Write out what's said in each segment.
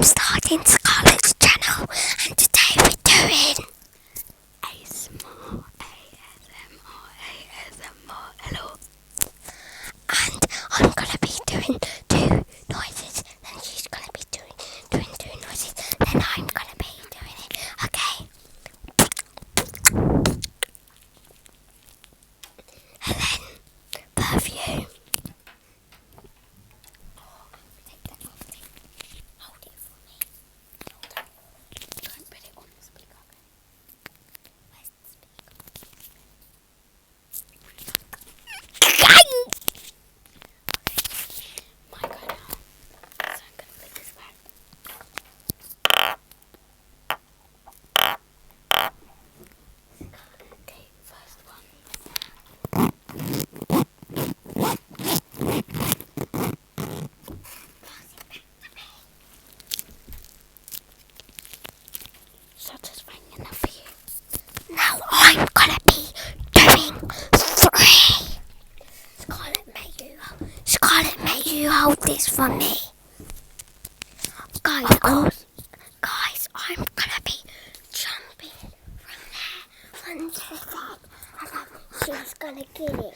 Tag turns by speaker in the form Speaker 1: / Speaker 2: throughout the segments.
Speaker 1: I'm starting Scarlett's channel, and today we're doing ASMR, hello. And I'm gonna be doing two noises, then she's gonna be doing two noises, then I'm gonna be doing it, okay? And then, perfume. Take that off me. Hold it for me. Don't put it on the speaker, okay? Where's the speaker? My go now. So I'm gonna put this back. Okay, first one. Satisfying enough for you. Now I'm gonna be doing three. Scarlett, may you hold this for me. Guys, I'm gonna be jumping from there onto the bed, and then she's gonna get it.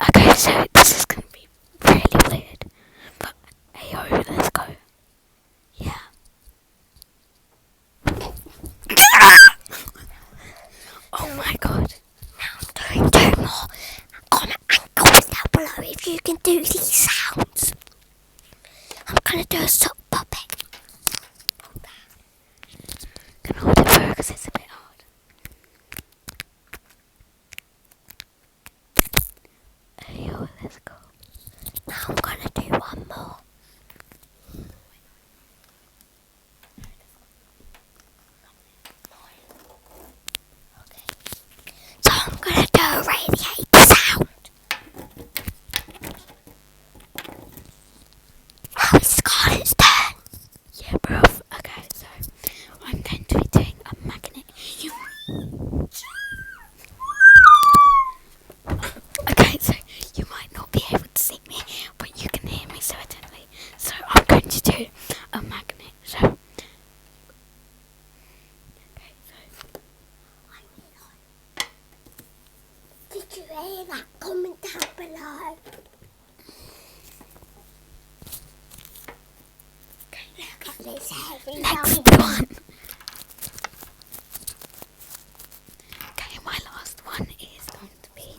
Speaker 1: Okay, so this is gonna be really weird, but hey ho, let's go. Yeah. Oh my god. Now I'm doing two more. Comment and comments down below if you can do these sounds. I'm gonna do a sock puppet. Can I hold it for because it's a bit hard. Hey yo, let's go. Now I'm gonna do one more. Okay. So I'm gonna do a radiator sound. Now it's Scarlett's turn. Yeah, bruv. Okay, so I'm going to be doing a magnet. Okay, so you might not be able to see me, but you can hear me certainly. So I'm going to do a magnet. So, okay, so did you hear that? Comment down below. Okay, look at this heavy next one. Okay, my last one is going to be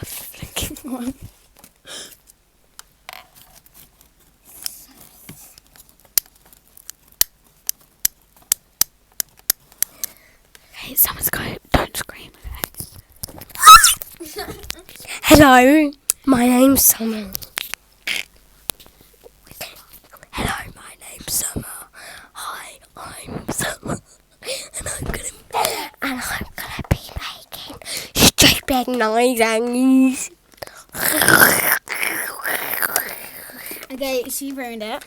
Speaker 1: a flicking one. Hey, someone's go. Don't scream, okay? Hello, my name's Summer. Hello, my name's Summer. Hi, I'm Summer, and I'm gonna be making stupid noises.
Speaker 2: Okay, she ruined it.